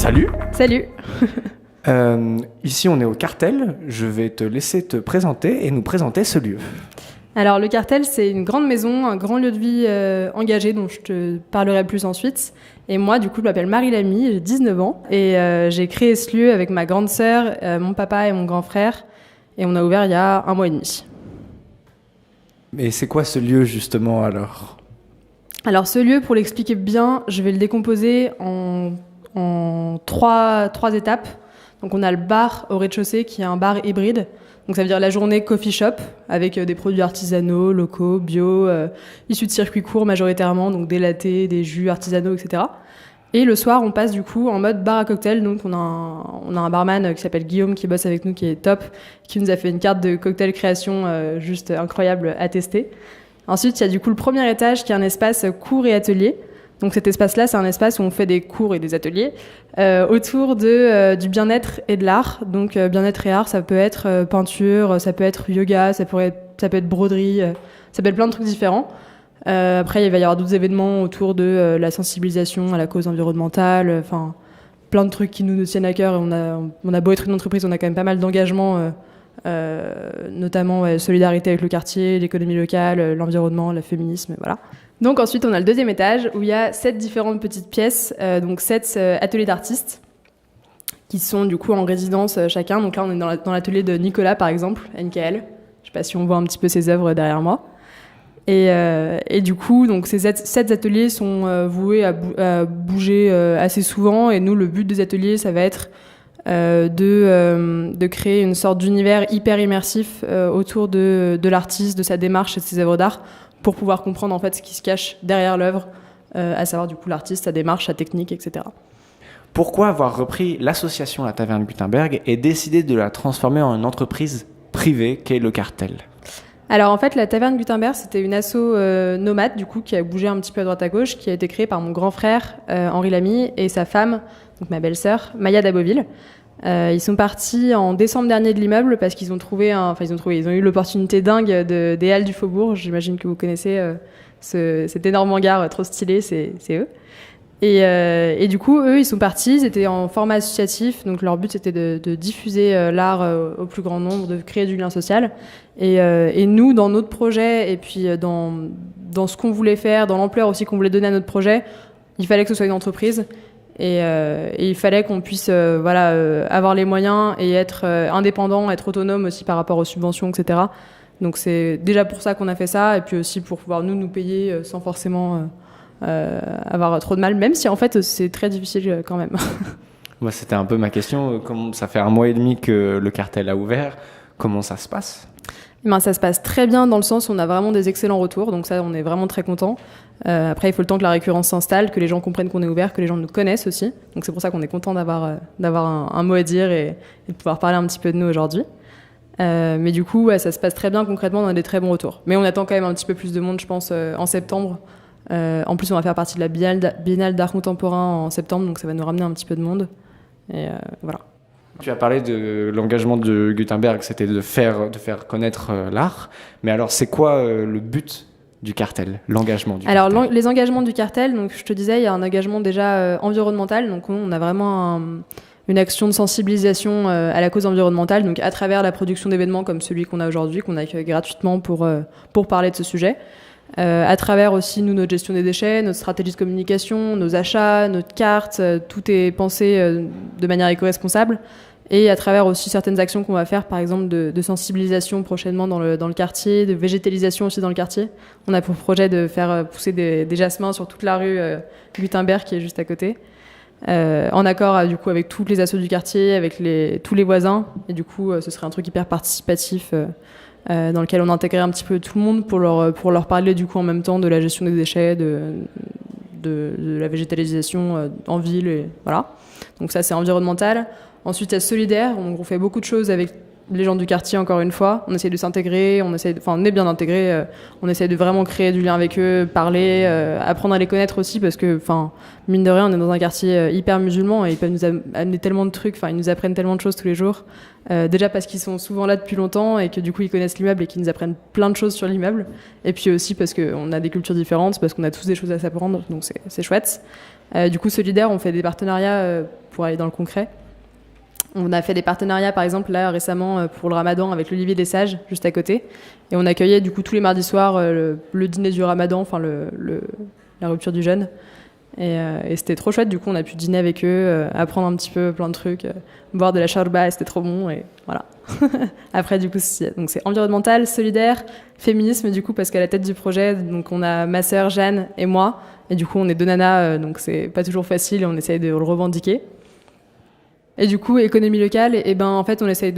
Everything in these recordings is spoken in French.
Salut. Salut. Ici on est au Cartel, je vais te laisser te présenter et nous présenter ce lieu. Alors le Cartel, c'est une grande maison, un grand lieu de vie engagé dont je te parlerai plus ensuite. Et moi, du coup, je m'appelle Marie Lamy, j'ai 19 ans et j'ai créé ce lieu avec ma grande sœur, mon papa et mon grand frère. Et on a ouvert il y a 1 mois et demi. Mais c'est quoi ce lieu justement alors ? Alors ce lieu, pour l'expliquer bien, je vais le décomposer en trois étapes. Donc on a le bar au rez-de-chaussée qui est un bar hybride. Donc ça veut dire la journée coffee shop avec des produits artisanaux, locaux, bio, issus de circuits courts majoritairement, donc des lattés, des jus artisanaux, etc. Et le soir, on passe du coup en mode bar à cocktail. Donc on a un barman qui s'appelle Guillaume qui bosse avec nous, qui est top, qui nous a fait une carte de cocktail création juste incroyable à tester. Ensuite, il y a du coup le premier étage qui est un espace cours et atelier. Donc cet espace-là, c'est un espace où on fait des cours et des ateliers autour du bien-être et de l'art. Donc bien-être et art, ça peut être peinture, ça peut être yoga, ça peut être broderie, ça peut être plein de trucs différents. Après, il va y avoir d'autres événements autour de la sensibilisation à la cause environnementale, enfin plein de trucs qui nous tiennent à cœur. Et on a beau être une entreprise, on a quand même pas mal d'engagements, notamment solidarité avec le quartier, l'économie locale, l'environnement, le féminisme, voilà. Donc ensuite, on a le deuxième étage où il y a 7 différentes petites pièces, donc 7 ateliers d'artistes qui sont du coup en résidence chacun. Donc là, on est dans l'atelier de Nicolas, par exemple, NKL. Je ne sais pas si on voit un petit peu ses œuvres derrière moi. Et du coup, donc ces 7 ateliers sont voués à bouger assez souvent. Et nous, le but des ateliers, ça va être de créer une sorte d'univers hyper immersif autour de l'artiste, de sa démarche et de ses œuvres d'art, pour pouvoir comprendre en fait ce qui se cache derrière l'œuvre, à savoir du coup l'artiste, sa démarche, sa technique, etc. Pourquoi avoir repris l'association La Taverne Gutenberg et décidé de la transformer en une entreprise privée qu'est le Cartel ? Alors en fait, la Taverne Gutenberg, c'était une asso nomade du coup qui a bougé un petit peu à droite à gauche, qui a été créée par mon grand frère Henri Lamy et sa femme, donc ma belle-sœur Maya Daboville. Ils sont partis en décembre dernier de l'immeuble parce qu'ils ont ils ont eu l'opportunité dingue des Halles du Faubourg. J'imagine que vous connaissez cet énorme hangar trop stylé, c'est eux. Et du coup, eux, ils sont partis, ils étaient en format associatif, donc leur but c'était de diffuser l'art au plus grand nombre, de créer du lien social. Et nous, dans notre projet, et puis dans ce qu'on voulait faire, dans l'ampleur aussi qu'on voulait donner à notre projet, il fallait que ce soit une entreprise. Et il fallait qu'on puisse avoir les moyens et être indépendant, être autonome aussi par rapport aux subventions, etc. Donc c'est déjà pour ça qu'on a fait ça, et puis aussi pour pouvoir nous payer sans forcément avoir trop de mal, même si en fait c'est très difficile quand même. Moi, c'était un peu ma question. Ça fait 1 mois et demi que le Cartel a ouvert. Comment ça se passe ? Ça se passe très bien dans le sens où on a vraiment des excellents retours, donc ça on est vraiment très contents. Après il faut le temps que la récurrence s'installe, que les gens comprennent qu'on est ouvert, que les gens nous connaissent aussi, donc c'est pour ça qu'on est content d'avoir un mot à dire et de pouvoir parler un petit peu de nous aujourd'hui. Mais du coup ça se passe très bien concrètement, on a des très bons retours, mais on attend quand même un petit peu plus de monde je pense en septembre. En plus on va faire partie de la Biennale d'art contemporain en septembre, donc ça va nous ramener un petit peu de monde et voilà. Tu as parlé de l'engagement de Gutenberg, c'était de faire connaître l'art. Mais alors, c'est quoi le but du Cartel, l'engagement du Cartel ? Alors, les engagements du Cartel, donc je te disais, il y a un engagement déjà environnemental. Donc, on a vraiment une action de sensibilisation à la cause environnementale, donc à travers la production d'événements comme celui qu'on a aujourd'hui, qu'on accueille gratuitement pour parler de ce sujet. À travers aussi notre gestion des déchets, notre stratégie de communication, nos achats, notre carte, tout est pensé de manière éco-responsable. Et à travers aussi certaines actions qu'on va faire, par exemple de sensibilisation prochainement dans le quartier, de végétalisation aussi dans le quartier. On a pour projet de faire pousser des jasmins sur toute la rue Gutenberg qui est juste à côté, en accord du coup avec toutes les assos du quartier, avec tous les voisins. Et du coup, ce serait un truc hyper participatif dans lequel on intégrait un petit peu tout le monde pour leur parler du coup en même temps de la gestion des déchets, de la végétalisation en ville, et voilà. Donc ça, c'est environnemental. Ensuite, il y a solidaire. On fait beaucoup de choses avec les gens du quartier, encore une fois. On essaie de s'intégrer, on est bien intégrés. On essaie de vraiment créer du lien avec eux, parler, apprendre à les connaître aussi, parce que, mine de rien, on est dans un quartier hyper musulman et ils peuvent nous amener tellement de trucs, ils nous apprennent tellement de choses tous les jours. Déjà parce qu'ils sont souvent là depuis longtemps et que du coup, ils connaissent l'immeuble et qu'ils nous apprennent plein de choses sur l'immeuble. Et puis aussi parce qu'on a des cultures différentes, parce qu'on a tous des choses à s'apprendre, donc c'est chouette. Du coup, Solidaire, on fait des partenariats pour aller dans le concret. On a fait des partenariats, par exemple, là, récemment, pour le Ramadan, avec l'Olivier des Sages, juste à côté. Et on accueillait, du coup, tous les mardis soirs, le dîner du Ramadan, enfin, la rupture du jeûne. Et c'était trop chouette, du coup, on a pu dîner avec eux, apprendre un petit peu plein de trucs, boire de la charba, et c'était trop bon, et voilà. Après, du coup, donc c'est environnemental, solidaire, féminisme, du coup, parce qu'à la tête du projet, donc on a ma sœur Jeanne et moi, et du coup, on est deux nanas, donc c'est pas toujours facile, et on essaye de le revendiquer. Et du coup, économie locale, et ben en fait, on essaye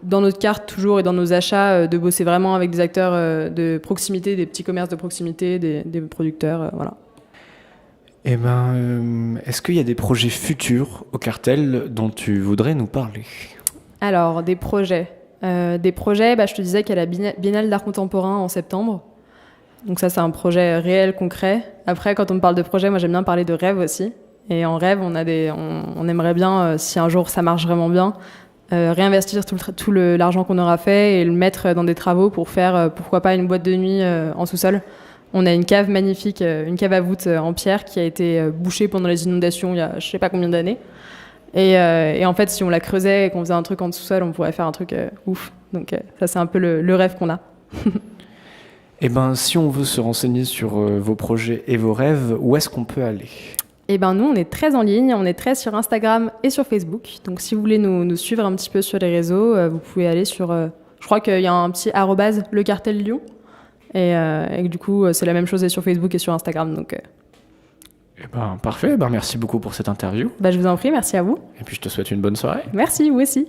dans notre carte toujours et dans nos achats, de bosser vraiment avec des acteurs de proximité, des petits commerces de proximité, des producteurs, voilà. Eh ben, est-ce qu'il y a des projets futurs au cartel dont tu voudrais nous parler ? Alors, des projets, je te disais qu'il y a la Biennale d'art contemporain en septembre. Donc ça, c'est un projet réel, concret. Après, quand on me parle de projet, moi, j'aime bien parler de rêve aussi. Et en rêve, on aimerait bien, si un jour ça marche vraiment bien, réinvestir tout l'argent qu'on aura fait et le mettre dans des travaux pour faire, pourquoi pas, une boîte de nuit en sous-sol. On a une cave magnifique, une cave à voûte en pierre qui a été bouchée pendant les inondations il y a je sais pas combien d'années. Et en fait, si on la creusait et qu'on faisait un truc en sous-sol, on pourrait faire un truc ouf. Donc ça, c'est un peu le rêve qu'on a. Eh ben, si on veut se renseigner sur vos projets et vos rêves, où est-ce qu'on peut aller ? Eh ben, nous, on est très en ligne, on est très sur Instagram et sur Facebook. Donc, si vous voulez nous suivre un petit peu sur les réseaux, vous pouvez aller sur... je crois qu'il y a un petit @ le cartel Lyon. Et du coup, c'est la même chose sur Facebook et sur Instagram. Donc, Eh ben, parfait. Ben, merci beaucoup pour cette interview. je vous en prie, merci à vous. Et puis, je te souhaite une bonne soirée. Merci, vous aussi.